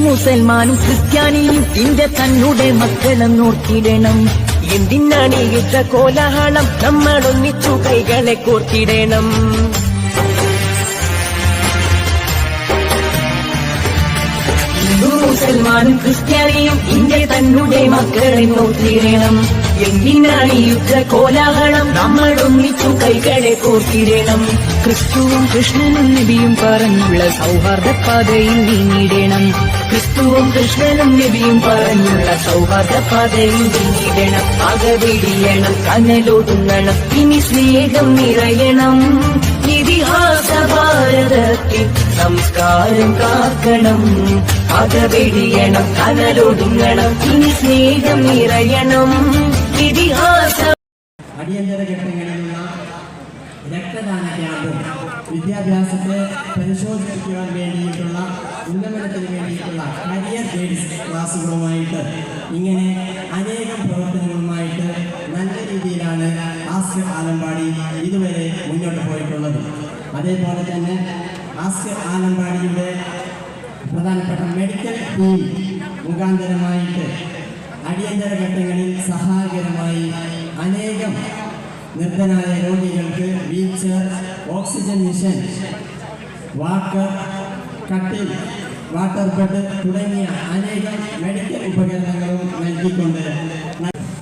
മുസൽമാനും ക്രിസ്ത്യാനിയും നിന്റെ തന്നുടെ മക്കളെന്നോർത്തിടണം. എന്തിനാണ് ഈ യുദ്ധ കോലാഹലം? നമ്മളൊന്നിച്ചു കൈകളെ കോർത്തിടണം. മുസൽമാനും ക്രിസ്ത്യാനിയും നിന്റെ തന്നുടെ മക്കളെന്നോർത്തിടണം. എന്തിനാണ് ഈ യുദ്ധ കോലാഹലം? നമ്മളൊന്നിച്ചു കൈകളെ കോർത്തിടണം. ക്രിസ്തുവും കൃഷ്ണനും നബിയും പറഞ്ഞുള്ള സൗഹാർദ്ദ പാതയിൽ നീങ്ങിടണം. ക്രിസ്തുവും കൃഷ്ണനും നബിയും പറഞ്ഞുള്ള സൗഹാർദ്ദ പാതയിൽ നീങ്ങിടണം. അകവെടിയണം, കനലൊതുങ്ങണം, ഇനി സ്നേഹം നിറയണം. ഇതിഹാസ ഭാരതത്തിൽ സംസ്കാരം കാക്കണം. അകവെടിയണം, കനലൊതുങ്ങണം, ഇനി സ്നേഹം നിറയണം. ഇതിഹാസ അടിയന്തര ഘട്ടങ്ങളിലുള്ള രക്തദാന ക്യാമ്പും വിദ്യാഭ്യാസത്തെ പരിശോധിപ്പിക്കുവാൻ വേണ്ടിയിട്ടുള്ള ഉന്നമനത്തിന് വേണ്ടിയിട്ടുള്ള കരിയർ ഗൈഡൻസ് ക്ലാസുകളുമായിട്ട് ഇങ്ങനെ അനേകം പ്രവർത്തനങ്ങളുമായിട്ട് നല്ല രീതിയിലാണ് ആസ്കർ ആലമ്പാടി ഇതുവരെ മുന്നോട്ട് പോയിട്ടുള്ളത്. അതേപോലെ തന്നെ ആസ്കർ ആലമ്പാടിയുടെ പ്രധാനപ്പെട്ട മെഡിക്കൽ ടീം മുഖാന്തരമായിട്ട് അടിയന്തര ഘട്ടങ്ങളിൽ സഹായകരമായി അനേകം നിർദ്ധനായ രോഗികൾക്ക് വീൽചെയർ, ഓക്സിജൻ മിഷൻ, വാക്കർ, കട്ടിൽ, വാട്ടർ ബെഡ് തുടങ്ങിയ അനേകം മെഡിക്കൽ ഉപകരണങ്ങളും നൽകിക്കൊണ്ട്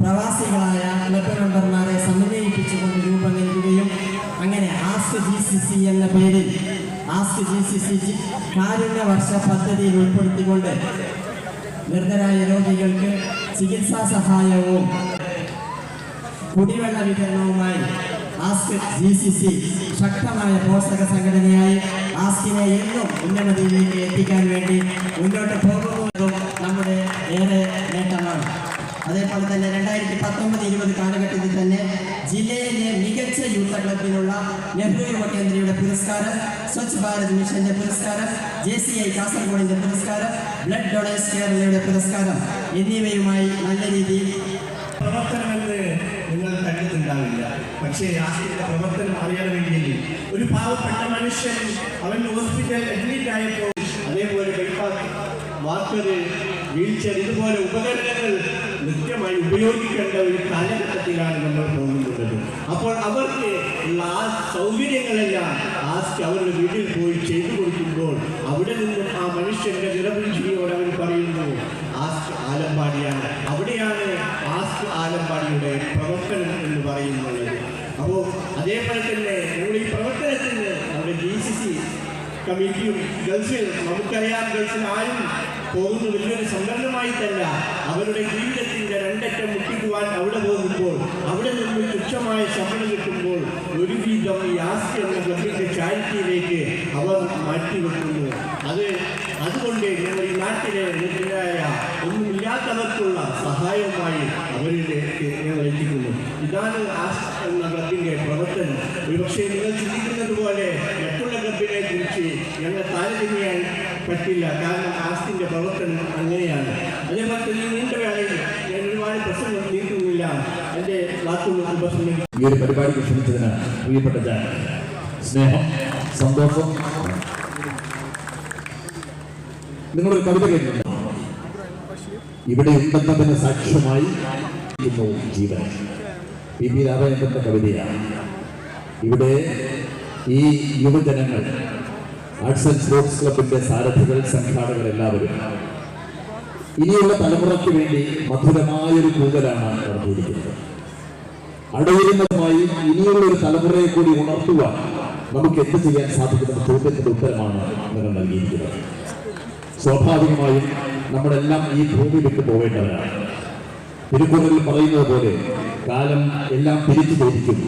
പ്രവാസികളായ ക്ലബ് മെമ്പർമാരെ സമന്വയിപ്പിച്ചുകൊണ്ട് രൂപം നൽകുകയും അങ്ങനെ ആസ്ക് GCC എന്ന പേരിൽ ആസ്ക് GCC കാരുണ്യ വർഷ പദ്ധതിയിൽ ഉൾപ്പെടുത്തിക്കൊണ്ട് നിർദ്ധനായ രോഗികൾക്ക് ചികിത്സാ സഹായവും കുടിവെള്ള വിതരണവുമായി ആസ്ക് GCC ശക്തമായ പോഷക സംഘടനയായി ആസ്കിനെ എന്നും ഉന്നമതിയിലേക്ക് എത്തിക്കാൻ വേണ്ടി മുന്നോട്ട് പോകുന്നതും നമ്മുടെ ഏറെ നേട്ടമാണ്. അതേപോലെ തന്നെ 2019-20 കാലഘട്ടത്തിൽ തന്നെ ജില്ലയിലെ മികച്ച യൂത്ത് ക്ലബിനുള്ള നെഹ്റു യുവ കേന്ദ്രയുടെ പുരസ്കാരം, സ്വച്ഛ് ഭാരത് മിഷന്റെ പുരസ്കാരം, JCI കാസർഗോഡിന്റെ പുരസ്കാരം, ബ്ലഡ് ഡൊണേഴ്സ് കേരളയുടെ പുരസ്കാരം എന്നിവയുമായി നല്ല രീതിയിൽ പ്രവർത്തനമെന്ന് നിങ്ങൾ കണ്ടിട്ടുണ്ടാവില്ല. പക്ഷേ ആസ്കിന്റെ പ്രവർത്തനം അറിയണമെങ്കിൽ ഒരു പാവപ്പെട്ട മനുഷ്യൻ അവൻ ഹോസ്പിറ്റൽ അഡ്മിറ്റ് ആയപ്പോൾ അതേപോലെ വാക്കർ, വീൽചെയർ ഇതുപോലെ ഉപകരണങ്ങൾ നിത്യമായി ഉപയോഗിക്കേണ്ട ഒരു കാലഘട്ടത്തിലാണ് നമ്മൾ പോകുന്നത്. അപ്പോൾ അവർക്ക് ഉള്ള ആ സൗകര്യങ്ങളെല്ലാം ആസ്ക് അവരുടെ വീട്ടിൽ പോയി ചെയ്തു കൊടുക്കുമ്പോൾ അവിടെ നിന്നും ആ മനുഷ്യന്റെ നിറപുഞ്ചിരിയോട് അവർ പറയുന്നു ആസ്ക് ആലമ്പാടിയാണ്. അവിടെയാണ് ആസ്ക് ആലമ്പാടിയുടെ പ്രവർത്തനം എന്ന് പറയുന്നത്. അപ്പോൾ അതേപോലെ തന്നെ നമ്മുടെ ഈ പ്രവർത്തനത്തിന് നമ്മുടെ GCC കമ്മിറ്റിയും ഗൾഫിൽ നമുക്കറിയാം, ഗൾഫിൽ ആരും പോകുന്ന വലിയൊരു സംഘടനമായിട്ടല്ല, അവരുടെ ജീവിതത്തിൻ്റെ രണ്ടറ്റം മുട്ടിക്കുവാൻ അവിടെ പോകുമ്പോൾ അവിടെ നിന്ന് തുച്ഛമായ ശമ്പളം കിട്ടുമ്പോൾ ഒരുവിധം ഈ ആസ്ക് എന്ന ക്ലബിൻ്റെ ചാരിറ്റിയിലേക്ക് അവർ മാറ്റിവെക്കുന്നു. അതുകൊണ്ട് ഞങ്ങൾ ഈ നാട്ടിലെ നിർദ്ധരായ ഒന്നുമില്ലാത്തവർക്കുള്ള സഹായവുമായി അവരിലേക്ക് ഞങ്ങൾ എത്തിക്കുന്നു. ഇതാണ് ആസ്ക് എന്ന ക്ലബിൻ്റെ പ്രവർത്തനം. ഒരുപക്ഷെ നിങ്ങൾ ചിന്തിക്കുന്നത് പോലെ മറ്റുള്ള ക്ലബിനെ കുറിച്ച് ഞങ്ങൾ താരതമ്യം പറ്റില്ല. കാരണം ആസ്കിന്റെ പ്രവർത്തനം അങ്ങനെയാണ്. അതേപോലെ തന്നെ നീണ്ട വേളയിൽ ഞാൻ ഒരുപാട് പ്രശ്നങ്ങൾ നീക്കുന്നില്ല. എൻ്റെ വാക്കുകൾ ഉപസംഹരിക്കും. ഈ ഒരു പരിപാടിക്ക് ക്ഷണിച്ചതിന് പ്രിയപ്പെട്ട സ്നേഹം, സന്തോഷം. നിങ്ങളൊരു കവിത കേട്ടിട്ടുണ്ട്, ഇവിടെ ഉണ്ടെന്നതിന് സാക്ഷ്യമായി ജീവൻ. PB രാമചന്ദ്രന്റെ കവിതയാണ്. ഇവിടെ ഈ യുവജനങ്ങൾ, ആർട്സ് ആൻഡ് സ്പോർട്സ് ക്ലബിന്റെ സാരഥികൾ, സംഘാടകർ എല്ലാവരും ഇനിയുള്ള തലമുറയ്ക്ക് വേണ്ടി മധുരമായൊരു കൂതലാണ് നടത്തിയിരിക്കുന്നത്. അടയിരുന്നതുമായി ഇനിയുള്ള ഒരു തലമുറയെ കൂടി ഉണർത്തുവാൻ നമുക്ക് എന്ത് ചെയ്യാൻ സാധിക്കുന്ന ചോദ്യത്തിന്റെ ഉത്തരമാണ് നിങ്ങൾ നൽകിയിരിക്കുന്നത്. സ്വാഭാവികമായും നമ്മളെല്ലാം ഈ ഭൂമി വിട്ടു പോവേണ്ടവരാണ്. തിരുക്കുറളിൽ പറയുന്നത് പോലെ കാലം എല്ലാം തിരിച്ചു ചോദിക്കും.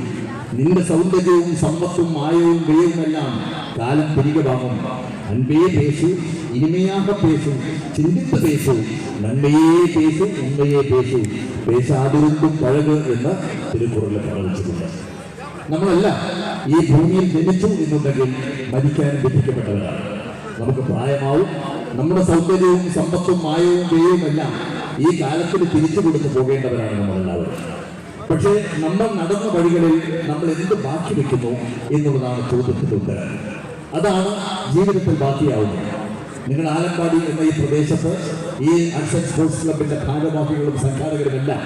നിന്റെ സൗന്ദര്യവും സമ്പത്തും മായവും വ്യയവുമെല്ലാം കാലം തിരികെ വാങ്ങും. അൻപേ പേശു ഇനിമയാക പേശു ചിന്തിത്ത പേശു നന്മയേ പേശു ഉണ്മയെ പേശു പേശാതിരുന്നും പഴക് എന്ന് തിരുക്കുറളിൽ പ്രവചിച്ചിട്ടുണ്ട്. നമ്മളെല്ലാം ഈ ഭൂമിയിൽ ജനിച്ചു എന്നുണ്ടെങ്കിൽ മരിക്കാൻ വിധിക്കപ്പെട്ടവരാണ്. നമുക്ക് പ്രായമാവും, നമ്മുടെ സൗന്ദര്യവും സമ്പത്തും മായവും വ്യയവുമെല്ലാം ഈ കാലത്തിന് തിരിച്ചു കൊടുത്തു പോകേണ്ടവരാണ് നമ്മളെല്ലാവരും. പക്ഷേ നമ്മൾ നടന്ന വഴികളിൽ നമ്മൾ എന്ത് ബാക്കി വെക്കുന്നു എന്നുള്ളതാണ് ചോദ്യത്തിന്റെ ഉത്തരം. അതാണ് ജീവിതത്തിൽ ബാക്കിയാവുന്നത്. നിങ്ങൾ ആലപ്പാടി എന്ന ഈ പ്രദേശത്ത് ഈ ആക്ഷൻ സ്പോർട്സ് ക്ലബിന്റെ ഭാരവാഹികളും സംഘാടകരുമെല്ലാം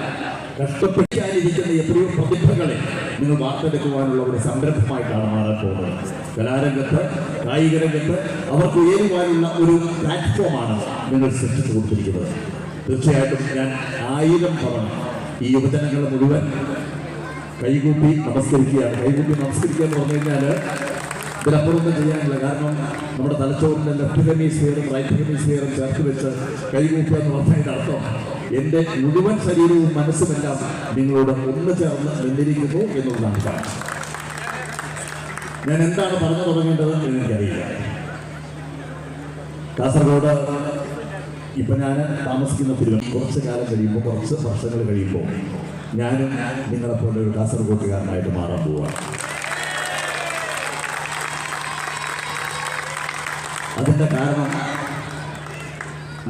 കഷ്ടപ്പെട്ടായിരിക്കുന്ന എത്രയോ പ്രതിഭകളെ നിങ്ങൾ വാർത്തെടുക്കുവാനുള്ള ഒരു സംരംഭമായിട്ടാണ് മാറാൻ പോകുന്നത്. കലാരംഗത്ത്, കായിക രംഗത്ത് അവർക്ക് ഉയരുവാനുള്ള ഒരു പ്ലാറ്റ്ഫോമാണ് നിങ്ങൾ സൃഷ്ടിച്ചു കൊടുത്തിരിക്കുന്നത്. തീർച്ചയായിട്ടും ഞാൻ 1000 തവണ ഈ യുവജനങ്ങളെ മുഴുവൻ കൈകൂപ്പി നമസ്കരിക്കുകയാണ്. കൈകൂപ്പി നമസ്കരിക്കുക എന്ന് പറഞ്ഞു കഴിഞ്ഞാൽ ഇതിലപ്പുറമൊന്നും ചെയ്യാനില്ല. കാരണം നമ്മുടെ തലച്ചോറിൻ്റെ ലെഫ്റ്റ് ഹെമിസ്ഫിയറും റൈറ്റ് ഹെമിസ്ഫിയറും ചേർത്ത് വെച്ച് കൈകൂപ്പുക എന്ന് പറഞ്ഞതിൻ്റെ അർത്ഥം എൻ്റെ മുഴുവൻ ശരീരവും മനസ്സുമെല്ലാം നിങ്ങളോട് ഒന്ന് ചേർന്ന് നിന്നിരിക്കുന്നു എന്നുള്ളതാണ് കാരണം. ഞാൻ എന്താണ് പറഞ്ഞു തുടങ്ങേണ്ടത് എന്ന് എനിക്കറിയില്ല. കാസർഗോഡ് ഇപ്പം ഞാൻ താമസിക്കുന്ന കുറച്ച് കാലം കഴിയുമ്പോൾ, കുറച്ച് വർഷങ്ങൾ കഴിയുമ്പോൾ ഞാനും നിങ്ങളെപ്പോലെ ഒരു കാസർഗോട്ടുകാരനായിട്ട് മാറാൻ പോവുകയാണ്. അതിൻ്റെ കാരണം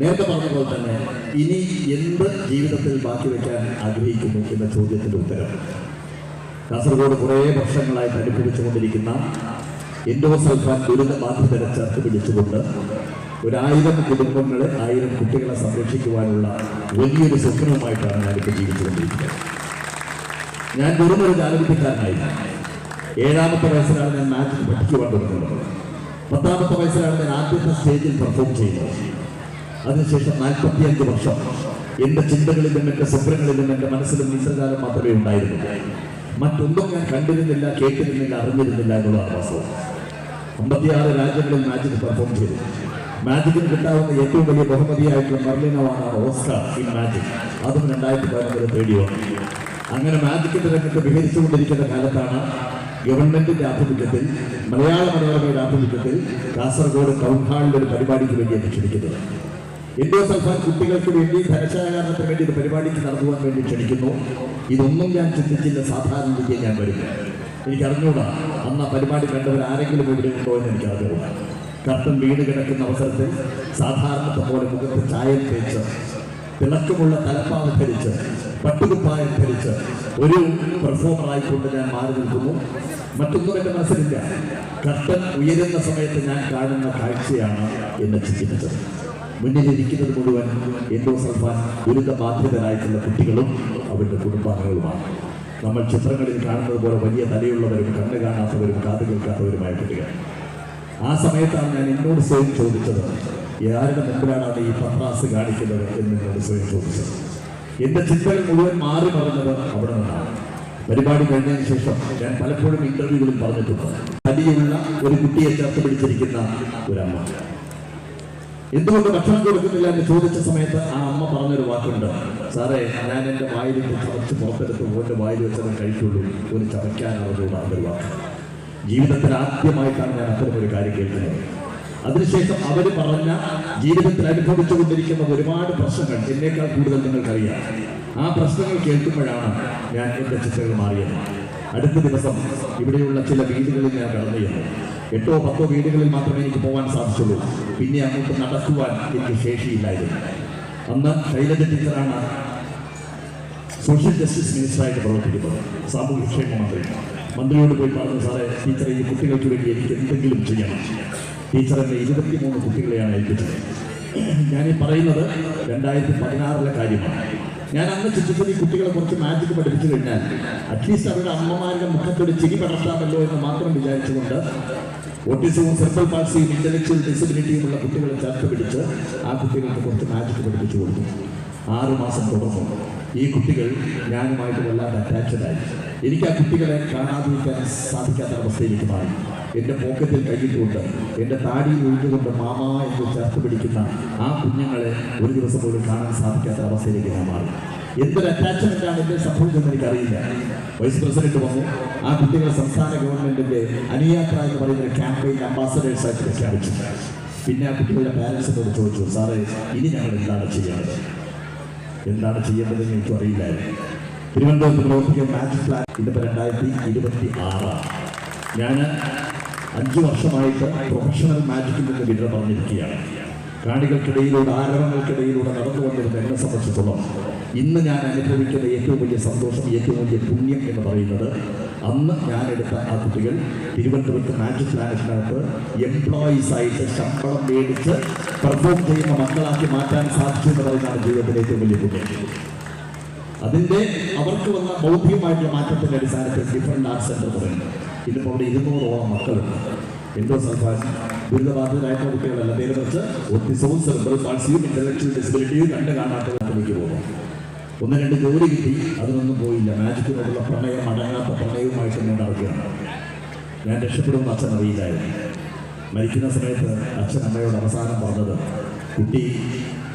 നേരത്തെ പറഞ്ഞ പോലെ തന്നെ ഇനി എന്ത് ജീവിതത്തിൽ ബാക്കി വയ്ക്കാൻ ആഗ്രഹിക്കുന്നു എന്ന ചോദ്യത്തിൻ്റെ ഉത്തരം കാസർഗോഡ് കുറേ വർഷങ്ങളായിട്ട് അനുഭവിച്ചുകൊണ്ടിരിക്കുന്ന എൻഡോസൾഫാൻ ദുരിതബാധിതരെ ചേർത്ത് പിടിച്ചുകൊണ്ട് 1000 കുടുംബങ്ങളെ, 1000 കുട്ടികളെ സംരക്ഷിക്കുവാനുള്ള വലിയൊരു സ്വപ്നവുമായിട്ടാണ് ഞാനിപ്പോൾ ജീവിച്ചുകൊണ്ടിരിക്കുന്നത്. ഞാൻ വെറുമൊരു ജാലവിദ്യക്കാരനായി 7ാമത്തെ വയസ്സിലാണ് ഞാൻ മാജിക് പഠിക്കുവാൻ തുടങ്ങുന്നത്. 10ാമത്തെ വയസ്സിലാണ് ഞാൻ ആദ്യത്തെ സ്റ്റേജിൽ പെർഫോം ചെയ്യുന്നത്. അതിനുശേഷം 45 വർഷം എൻ്റെ ചിന്തകളിലും എൻ്റെ സ്വപ്നങ്ങളിലും എൻ്റെ മനസ്സിലും നിസ്സകാലം മാത്രമേ ഉണ്ടായിരുന്നു. മറ്റൊന്നും ഞാൻ കണ്ടിരുന്നില്ല, കേട്ടിരുന്നില്ല, അറിഞ്ഞിരുന്നില്ല എന്നുള്ളതാണ് വാസ്തവം. 56 രാജ്യങ്ങളിൽ മാജിക് പെർഫോം ചെയ്തു. മാജിക്കിന് കിട്ടാവുന്ന ഏറ്റവും വലിയ ബഹുമതിയായിട്ടുള്ള മെർലിനോവാണ് ഓസ്കാർ ഇൻ മാജിക്. അതും 2015 തേടി വന്നു. അങ്ങനെ മാജിക്കിന്റെ രംഗത്ത് വിഹരിച്ചുകൊണ്ടിരിക്കുന്ന കാലത്താണ് ഗവൺമെന്റിന്റെ ആഭിമുഖ്യത്തിൽ, മലയാള മനോരമയുടെ ആഭിമുഖ്യത്തിൽ കാസർഗോഡ് ടൗൺ ഹാളിൽ ഒരു പരിപാടിക്ക് വേണ്ടി ക്ഷണിക്കുന്നത്. എൻഡോസൾഫാൻ കുട്ടികൾക്ക് വേണ്ടി, ധനശേഖരണത്തിന് വേണ്ടി ഒരു പരിപാടിക്ക് നടത്തുവാൻ വേണ്ടി ക്ഷണിക്കുന്നു. ഇതൊന്നും ഞാൻ ചിന്തിച്ചില്ല. സാധാരണ രീതിയിൽ ഞാൻ വരുന്നു. എനിക്കറിഞ്ഞൂടാ അന്ന് ആ പരിപാടി കണ്ടവർ ആരെങ്കിലും ഇവിടെ ഉണ്ടോ എന്ന് എനിക്കറിഞ്ഞൂടാ. കർട്ടൻ വീട് കിടക്കുന്ന അവസരത്തിൽ സാധാരണത്തെ പോലെ മുഖത്ത് ചായം തേച്ച്, തിളക്കമുള്ള തലപ്പാവ് ധരിച്ച്, പട്ടുകുപ്പായം ധരിച്ച് ഒരു പെർഫോമറായിക്കൊണ്ട് ഞാൻ മാറി നിൽക്കുന്നു. മറ്റൊന്നും എൻ്റെ മനസ്സിലില്ല. കർട്ടൻ ഉയരുന്ന സമയത്ത് ഞാൻ കാണുന്ന കാഴ്ചയാണ് എന്നെ ചിന്തിപ്പിച്ചത്. മുന്നിലിരിക്കുന്നത് മുഴുവൻ എൻഡോസൾഫാൻ ദുരിതബാധിതരായിട്ടുള്ള കുട്ടികളും അവരുടെ കുടുംബാംഗങ്ങളുമാണ്. നമ്മൾ ചിത്രങ്ങളിൽ കാണുന്നത് പോലെ വലിയ തലയുള്ളവരും കണ്ണ് കാണാത്തവരും കാത് കേൾക്കാത്തവരുമായ കുട്ടികൾ. ആ സമയത്താണ് ഞാൻ എന്നോട് സ്വയം ചോദിച്ചത്, ആരുടെ മുമ്പിലാണ് ഈ പത്രാസ് കാണിക്കുന്നത് എന്ന് എന്നോട് സ്വയം ചോദിച്ചത്. എൻ്റെ ചിന്തകൾ മുഴുവൻ മാറി മറിഞ്ഞത് അവിടെ നിന്നാണ്. പരിപാടി കഴിഞ്ഞതിന് ശേഷം ഞാൻ പലപ്പോഴും ഇന്റർവ്യൂകളിൽ പറഞ്ഞിട്ടുണ്ട്, തടിയുള്ള ഒരു കുട്ടിയെ ചേർത്ത് പിടിച്ചിരിക്കുന്ന ഒരമ്മ എന്തുകൊണ്ട് ഭക്ഷണം കൊടുക്കുന്നില്ല എന്ന് ചോദിച്ച സമയത്ത് ആ അമ്മ പറഞ്ഞൊരു വാക്കുണ്ട്, സാറേ ഞാൻ എൻ്റെ വായിലേക്ക് ചവച്ച് പുറത്തെടുത്ത് ഓൻ്റെ വായിൽ വെച്ചത് കഴിക്കുള്ളൂ, ഒരു ചവയ്ക്കാനുള്ള ഒരു വാക്ക്. ജീവിതത്തിൽ ആദ്യമായിട്ടാണ് ഞാൻ അത്തരമൊരു കാര്യം കേൾക്കുന്നത്. അതിനുശേഷം അവർ പറഞ്ഞ ജീവിതത്തിൽ അനുഭവിച്ചുകൊണ്ടിരിക്കുന്ന ഒരുപാട് പ്രശ്നങ്ങൾ എന്നേക്കാൾ കൂടുതൽ നിങ്ങൾക്കറിയാം. ആ പ്രശ്നങ്ങൾ കേൾക്കുമ്പോഴാണ് ഞാൻ എൻ്റെ ചിന്തകൾ മാറിയത്. അടുത്ത ദിവസം ഇവിടെയുള്ള ചില വീടുകളിൽ ഞാൻ കടന്നു ചെന്നു. 8 or 10 വീടുകളിൽ മാത്രമേ എനിക്ക് പോകാൻ സാധിച്ചുള്ളൂ. പിന്നെ അങ്ങോട്ട് നടക്കുവാൻ എനിക്ക് ശേഷിയില്ലായിരുന്നു. അന്ന് ശൈലജ ടീച്ചറാണ് സോഷ്യൽ ജസ്റ്റിസ് മിനിസ്റ്ററായിട്ട് പ്രവർത്തിക്കുന്നത്, സാമൂഹ്യക്ഷേമ മന്ത്രി. മന്ത്രിയോട് പോയി പറഞ്ഞു, സാറേ ടീച്ചറെ ഈ കുട്ടികൾക്ക് വേണ്ടി എനിക്ക് എന്തെങ്കിലും ചെയ്യണം. ടീച്ചർ എന്നെ 23 കുട്ടികളെയാണ് ഏൽപ്പിച്ചത്. ഞാനീ പറയുന്നത് 2016 കാര്യമാണ്. ഞാൻ അന്ന് ചിന്തിച്ചത് ഈ കുട്ടികളെ കുറച്ച് മാജിക് പഠിപ്പിച്ചു കഴിഞ്ഞാൽ അറ്റ്ലീസ്റ്റ് അവരുടെ അമ്മമാരുടെ മുഖത്തൊരു ചിരി പടർത്താമല്ലോ എന്ന് മാത്രം വിചാരിച്ചുകൊണ്ട് ഓട്ടിസവും സെർബൽ പാൾസിയും ഇന്റലക്ച്വൽ ഡിസബിലിറ്റിയുമുള്ള കുട്ടികളെ ചേർത്ത് പിടിച്ച് ആ കുട്ടികൾക്ക് കുറച്ച് മാജിക് പഠിപ്പിച്ചു കൊടുത്തു. 6 മാസം തുടർന്നു. ഈ കുട്ടികൾ ഞാനുമായിട്ട് വല്ലാതെ അറ്റാച്ചഡായി. എനിക്ക് ആ കുട്ടികളെ കാണാതിരിക്കാൻ സാധിക്കാത്ത അവസ്ഥയിലേക്ക് മാറി. എൻ്റെ പോക്കറ്റിൽ കൈയിട്ടുകൊണ്ട്, എൻ്റെ താടിയിൽ ഒഴിഞ്ഞുകൊണ്ട് മാമ എന്ന് ചേർത്ത് പിടിക്കുന്ന ആ കുഞ്ഞുങ്ങളെ ഒരു ദിവസം പോലും കാണാൻ സാധിക്കാത്ത അവസ്ഥയിലേക്ക് ഞാൻ മാറി. എന്തൊരു അറ്റാച്ച്മെൻ്റാണ് എൻ്റെ സംഭവിച്ചതെന്ന് എനിക്കറിയില്ല. വൈസ് പ്രസിഡന്റ് വന്നു. ആ കുട്ടികളെ സംസ്ഥാന ഗവൺമെൻറ്റിൻ്റെ അനുയാത്ര എന്ന് പറയുന്ന ക്യാമ്പയിൻ അംബാസഡേഴ്സായിട്ട് പ്രഖ്യാപിച്ചു. പിന്നെ ആ കുട്ടികളുടെ പാരൻസിനോട് ചോദിച്ചു, സാറേ ഇനി ഞങ്ങൾ എന്താണ് ചെയ്യേണ്ടത്? എന്താണ് ചെയ്യേണ്ടതെന്ന് എനിക്കും അറിയില്ലായിരുന്നു. തിരുവനന്തപുരത്ത് പ്രവർത്തിക്കുന്ന മാജിക് പ്ലാൻ ഇതിപ്പോൾ 2026. ഞാൻ 5 വർഷമായിട്ട് പ്രൊഫഷണൽ മാജിക്കിൽ നിന്ന് വിട പറഞ്ഞിരിക്കുകയാണ്. കാണികൾക്കിടയിലൂടെ, ആരവങ്ങൾക്കിടയിലൂടെ നടന്നു വന്നിരുന്ന എന്നെ സംബന്ധിച്ചിടത്തോളം ഇന്ന് ഞാൻ അനുഭവിക്കുന്ന ഏറ്റവും വലിയ സന്തോഷം, ഏറ്റവും വലിയ പുണ്യം എന്ന് പറയുന്നത് അന്ന് ഞാനെടുത്ത ആ കുട്ടികൾ തിരുവനന്തപുരത്ത് മാജിക് പ്ലാനറ്റിനകത്ത് എംപ്ലോയീസ് ആയിട്ട് ശമ്പളം മേടിച്ച് പെർഫോം ചെയ്യുന്ന മക്കളാക്കി മാറ്റാൻ സാധിച്ചു എന്ന് പറയുന്നതാണ് ജീവിതത്തിലെ ഏറ്റവും വലിയ പുണ്യം. അതിൻ്റെ അവർക്ക് വന്ന ബൗദ്ധികമായിട്ടുള്ള മാറ്റത്തിൻ്റെ അടിസ്ഥാനത്തിൽ ഡിഫറെൻ്റ് ആർട്സ് സെൻറ്റർ പറയുന്നത്. ഇതിപ്പോൾ അവിടെ 200ഓളം മക്കളുണ്ട്. എന്തോ സർക്കാർ ദുരിതബാധിതരായിട്ടുള്ള കുട്ടികളല്ല, നേരെ വെച്ച് ഓട്ടിസവും സെറിബ്രൽ പാൾസിയും ഇന്റലക്ച്വൽ ഡിസബിലിറ്റിയും കണ്ട് കാണാത്തതിലേക്ക് പോകും. 1-2 ജോലി കിട്ടി, അതിനൊന്നും പോയില്ല. മാജിക്കിനോടുള്ള പ്രണയം അടങ്ങാത്ത പ്രണയവുമായിട്ട് ഞാൻ നടക്കുകയാണ്. ഞാൻ രക്ഷപ്പെടുമെന്ന് അച്ഛൻ അറിയില്ലായിരുന്നു. മരിക്കുന്ന സമയത്ത് അച്ഛൻ അമ്മയോട് അവസാനം പറഞ്ഞത്, കുട്ടി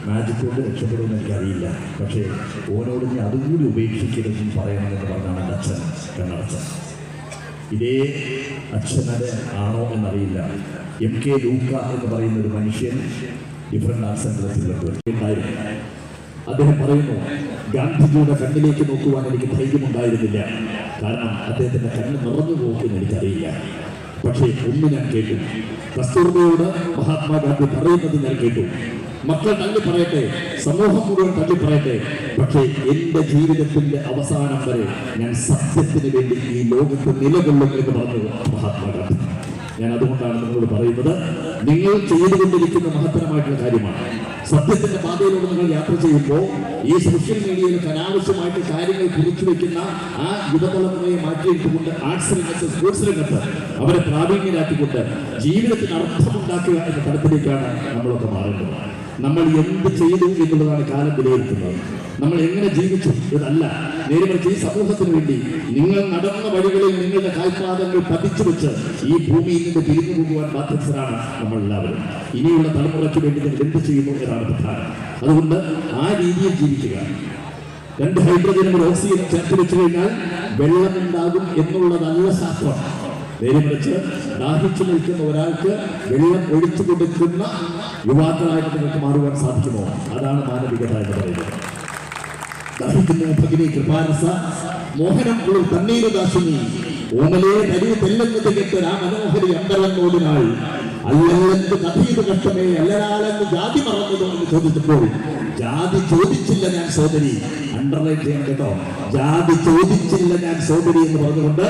മാജിക് കൊണ്ട് രക്ഷപ്പെടുമെന്ന് എനിക്കറിയില്ല, പക്ഷേ ഓനോട് ഞാൻ അതും കൂടി ഉപേക്ഷിക്കരുതെന്ന് പറയണമെന്ന് പറഞ്ഞാണ് എൻ്റെ അച്ഛൻ കണ്ണടച്ചൻ. ഇതേ അച്ഛനത് ആണോ എന്നറിയില്ല. MK ലൂക്ക എന്ന് പറയുന്ന ഒരു മനുഷ്യൻ ഡിഫറെൻ്റ് ആർട്സ് സെൻറ്ററിൽ ഉണ്ടായിരുന്നു. അദ്ദേഹം പറയുന്നു, ഗാന്ധിജിയുടെ കണ്ണിലേക്ക് നോക്കുവാൻ എനിക്ക് ധൈര്യമുണ്ടായിരുന്നില്ല, കാരണം അദ്ദേഹത്തിൻ്റെ കണ്ണ് നിറഞ്ഞു പോകുമെന്ന് എനിക്കറിയില്ല. പക്ഷേ ഒന്ന് ഞാൻ കേട്ടു, കസ്തൂർബയോട് മഹാത്മാഗാന്ധി പറയുന്നത് ഞാൻ കേട്ടു, മക്കൾ തള്ളി പറയട്ടെ, സമൂഹം മുഴുവൻ തള്ളി പറയട്ടെ, പക്ഷേ എൻ്റെ ജീവിതത്തിൻ്റെ അവസാനം വരെ ഞാൻ സത്യത്തിന് വേണ്ടി ഈ ലോകത്ത് നിലകൊള്ളും എന്ന് പറഞ്ഞു മഹാത്മാഗാന്ധി. ഞാൻ അതുകൊണ്ടാണ് നിങ്ങളോട് പറയുന്നത്, നിങ്ങൾ ചെയ്തുകൊണ്ടിരിക്കുന്ന മഹത്തരമായിട്ടുള്ള കാര്യമാണ്. സത്യത്തിന്റെ പാതയിലൂടെ നിങ്ങൾ യാത്ര ചെയ്യുമ്പോൾ ഈ സോഷ്യൽ മീഡിയയിൽ അനാവശ്യമായിട്ട് കാര്യങ്ങൾ കുറിച്ചു വെക്കുന്ന ആ യുവതലമുറയെ മാറ്റിയിട്ടുകൊണ്ട് ആർട്സ് രംഗത്ത്, സ്പോർട്സ് രംഗത്ത് അവരെ പ്രാവീണ്യരാക്കിക്കൊണ്ട് ജീവിതത്തിന് അർത്ഥമുണ്ടാക്കുക എന്ന തരത്തിലേക്കാണ് നമ്മളൊക്കെ മാറേണ്ടത്. നമ്മൾ എന്ത് ചെയ്തു എന്നുള്ളതാണ് കാലം വിലയിരുത്തുന്നത്. നമ്മൾ എങ്ങനെ ജീവിച്ചു ഇതല്ല, നേരെ മറിച്ച് ഈ സമൂഹത്തിന് വേണ്ടി നിങ്ങൾ നടന്ന വഴികളിൽ നിങ്ങളുടെ കാൽപാദങ്ങൾ പതിച്ചു വെച്ച് ഈ ഭൂമിയിൽ നിന്ന് പിരിഞ്ഞു പോകുവാൻ ബാധ്യസ്ഥരാണ് നമ്മൾ എല്ലാവരും. ഇനിയുള്ള തലമുറയ്ക്ക് വേണ്ടി നിങ്ങൾ എന്ത് ചെയ്യുന്നു എന്നാണ് പ്രധാനം. അതുകൊണ്ട് ആ രീതിയിൽ ജീവിക്കുക. 2 ഹൈഡ്രജനും 1 ഓക്സിജനും ചേർത്ത് വെച്ചു കഴിഞ്ഞാൽ വെള്ളമുണ്ടാകും എന്നുള്ളതല്ല ശാസ്ത്രം. നേരെ മറിച്ച് ദാഹിച്ചു നിൽക്കുന്ന ഒരാൾക്ക് വെള്ളം ഒഴിച്ചു കൊടുക്കുന്ന യുവാക്കളായിട്ട് നിങ്ങൾക്ക് മാറുവാൻ സാധിക്കുമോ? അതാണ് മാനവികത എന്ന് പറയുന്നത്. ദാഹിക്കുന്ന ഭഗിനി കൃപാരസ മോഹനം ഉള്ള തണ്ണീരുദാശിനി ഓമലേ തരി തെല്ലെന്നത് കേട്ട് രാമനോഹരി അമ്പരന്നോടിനാൾ അല്ലെന്ന് കഥീത് കഷ്ടമേ അല്ലരാളെന്ന് ജാതി മറന്നതോ എന്ന് ചോദിച്ചപ്പോൾ ജാതി ചോദിച്ചില്ല ഞാൻ സോദരി. അണ്ടർലൈൻ ചെയ്യാൻ കേട്ടോ, ജാതി ചോദിച്ചില്ല ഞാൻ സോദരി എന്ന് പറഞ്ഞുകൊണ്ട്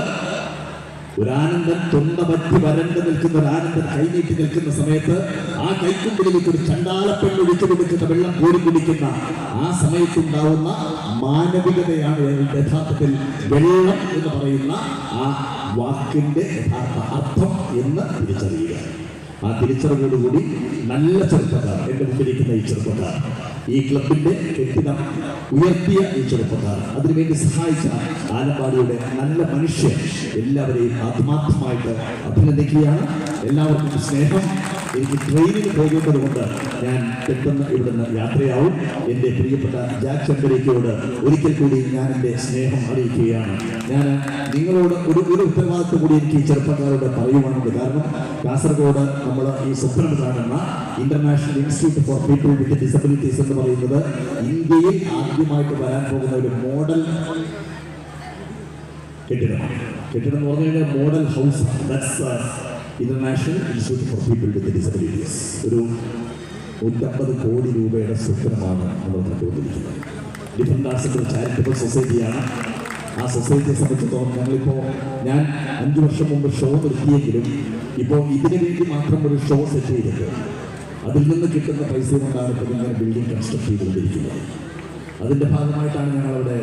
ഒരാനന്ദൻ തൊണ്ട പറ്റി വരണ്ട് നിൽക്കുന്ന ഒരാനന്ദൻ കൈനീട്ടി നിൽക്കുന്ന സമയത്ത് ആ കൈക്കുമ്പിളിലേക്ക് ഒരു ചണ്ടാലപ്പെണ്ണ് ഒഴിച്ചു കൊടുക്കുന്ന വെള്ളം കോരി കുടിക്കുന്ന ആ സമയത്തുണ്ടാവുന്ന മാനവികതയാണ് യഥാർത്ഥത്തിൽ വെള്ളം എന്ന് പറയുന്ന ആ വാക്കിന്റെ യഥാർത്ഥ അർത്ഥം എന്ന് തിരിച്ചറിയുക. ആ തിരിച്ചറിവോടുകൂടി നല്ല ചെറുപ്പക്കാർ, എൻ്റെ മുമ്പിലിരിക്കുന്ന ഈ ചെറുപ്പക്കാർ, ഈ ക്ലബിന്റെ കെട്ടിടം ഉയർത്തിയ ഈ ചെറുപ്പക്കാർ, അതിനുവേണ്ടി സഹായിച്ച ആലപ്പാടിയുടെ നല്ല മനുഷ്യർ എല്ലാവരെയും ആത്മാർത്ഥമായിട്ട് അഭിനന്ദിക്കുകയാണ്. എല്ലാവർക്കും സ്നേഹം. എനിക്ക് ട്രെയിനിന് പോകേണ്ടത് കൊണ്ട് ഞാൻ പെട്ടെന്ന് ഇവിടുന്ന് യാത്രയാവും. എൻ്റെ പ്രിയപ്പെട്ട ജാക്ക് ചെമ്പരിക്കയോട് ഒരിക്കൽ കൂടി ഞാൻ എൻ്റെ സ്നേഹം അറിയിക്കുകയാണ്. ഞാൻ നിങ്ങളോട് ഒരു ഉത്തരവാദിത്വം കൂടി എനിക്ക് ഈ ചെറുപ്പക്കാരോട് പറയുവാനുണ്ട്. കാരണം കാസർഗോഡ് നമ്മൾ ഈ സ്വപ്നം കാണുന്ന international institute for people with disabilities എന്ന് പറയുന്നത് ഇന്ത്യയിൽ ആദ്യമായിട്ട് വരാൻ പോകുന്ന ഒരു മോഡൽ കെട്ടിടം എന്ന് പറഞ്ഞു കഴിഞ്ഞാൽ model house. That's international institute for people with disabilities. ഒരു 150 കോടി രൂപയുടെ സ്വപ്നമാണ് നമ്മൾ കണ്ടുകൊണ്ടിരിക്കുന്നത്. ഡിഫറെൻ്റ് ആർട്സ് ചാരിറ്റബിൾ സൊസൈറ്റിയാണ്. ആ സൊസൈറ്റിയെ സംബന്ധിച്ചിടത്തോളം ഞാൻ 5 വർഷം മുമ്പ് ഷോ നിർത്തിയെങ്കിലും ഇപ്പോൾ ഇതിനു വേണ്ടി മാത്രം ഒരു ഷോ സെറ്റ് ചെയ്തിട്ട് അതിൽ നിന്ന് കിട്ടുന്ന പൈസ കൊണ്ടാണ് ഇപ്പോൾ ഇങ്ങനെ ബിൽഡിംഗ് കൺസ്ട്രക്ട് ചെയ്തുകൊണ്ടിരിക്കുന്നത്. അതിൻ്റെ ഭാഗമായിട്ടാണ് ഞങ്ങളവിടെ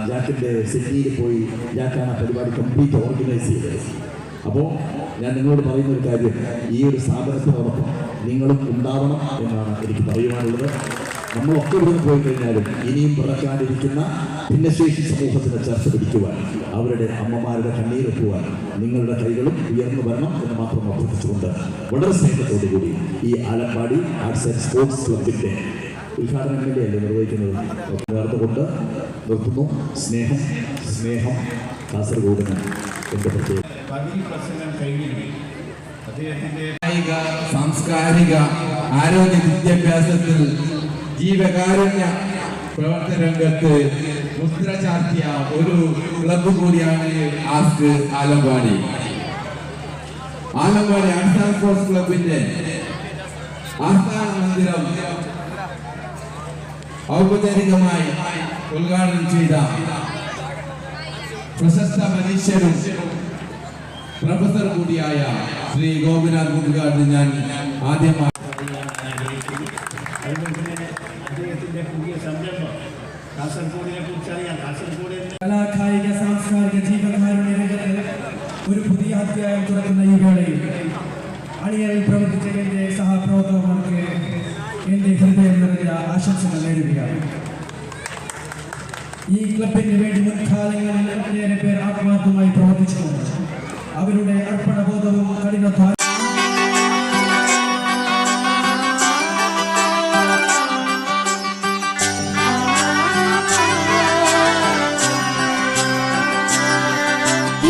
ജാക്കിൻ്റെ സിറ്റിയിൽ പോയി ജാക്കാണ് പരിപാടി കംപ്ലീറ്റ് ഓർഗനൈസ് ചെയ്തത്. അപ്പോൾ ഞാൻ നിങ്ങളോട് പറയുന്ന ഒരു കാര്യം, ഈ ഒരു സ്ഥാപനത്തിനോടൊപ്പം നിങ്ങളും ഉണ്ടാവണം എന്നാണ് എനിക്ക് പറയുവാനുള്ളത്. നമ്മളൊക്കെ ഇവിടെ പോയി കഴിഞ്ഞാലും ഇനിയും പിറക്കാനിരിക്കുന്ന ഭിന്നശേഷി സമൂഹത്തിന് ചേർത്ത് പിടിക്കുവാൻ, അവരുടെ അമ്മമാരുടെ കണ്ണീരൊപ്പുവാൻ നിങ്ങളുടെ കൈകളും ഉയർന്നു വരണം എന്ന് മാത്രം അഭ്യർത്ഥിച്ചുകൊണ്ട് വളരെ സ്നേഹത്തോടുകൂടി ഈ ആലപ്പാടി ആർട്സ് ആൻഡ് സ്പോർട്സ് ക്ലബിൻ്റെ ഉദ്ഘാടനം വേണ്ടിയല്ലേ നിർവഹിക്കുന്നത് ചേർത്തുകൊണ്ട് നിർത്തുന്നു. സ്നേഹം കാസർഗോഡിന് എൻ്റെ പ്രത്യേക കായിക, സാംസ്കാരിക, ആരോഗ്യ വിദ്യാഭ്യാസത്തിൽ ജീവകാരുണ്യ പ്രവർത്തന രംഗത്ത് മുദ്ര ചാർത്തിയ ഒരു ക്ലബ് കൂടിയാണ് ask Alampady. Alampady arts and sports ക്ലബിന്റെ ആസ്ഥാന മന്ദിരം ഔപചാരികമായി ഉദ്ഘാടനം ചെയ്ത പ്രശസ്ത മനുഷ്യരും പ്രൊഫസർ കൂടിയായ ശ്രീ ഗോപിനാഥ് മുതുകാടിന് ഞാൻ ആദ്യമായി അതുപോലെ തന്നെ അദ്ദേഹത്തിൻ്റെ പുതിയ സംരംഭം കാസർഗോഡിനെ കുറിച്ചറിയാം. കാസർഗോഡ് കലാ കായിക സാംസ്കാരിക ജീവകാരുണ്യ രംഗത്ത് ഒരു പുതിയ അധ്യായം തുറക്കുന്ന ഈ വേളയിൽ അണിയറിൽ പ്രവർത്തിച്ച എൻ്റെ സഹപ്രവർത്തകർക്ക് എൻ്റെ ഹൃദയം നിറഞ്ഞ ആശംസകൾ നേരുകയാണ്. ഈ ക്ലബിന് വേണ്ടി മുൻകാലങ്ങളിൽ ഒട്ടേറെ പേർ ആത്മാർത്ഥമായി പ്രവർത്തിച്ചിട്ടുണ്ട്. അവരുടെ അർപ്പണബോധവും കഠിനാധ്വാനവും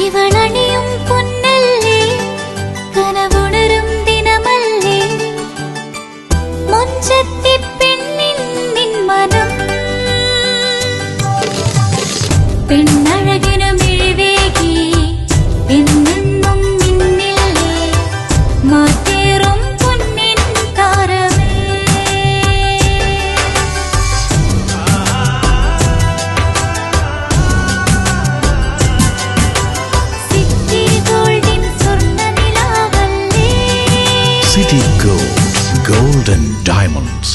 ഇവളണിയും പൊന്നല്ലേ കനവുണരും ദിനമല്ലേ മുഞ്ചത്തി പെണ്ണിൻ നിൻ മനം പെണ്ണഴകിനു മിഴിവേകി എന്നെന്നും നിന്നില്ലേ മാറ്റേറും പൊന്നിൻ താരമേ സിറ്റി ഗോൾഡിൻ സ്വർണ്ണനിലാവല്ലേ City Gold, Gold and Diamonds.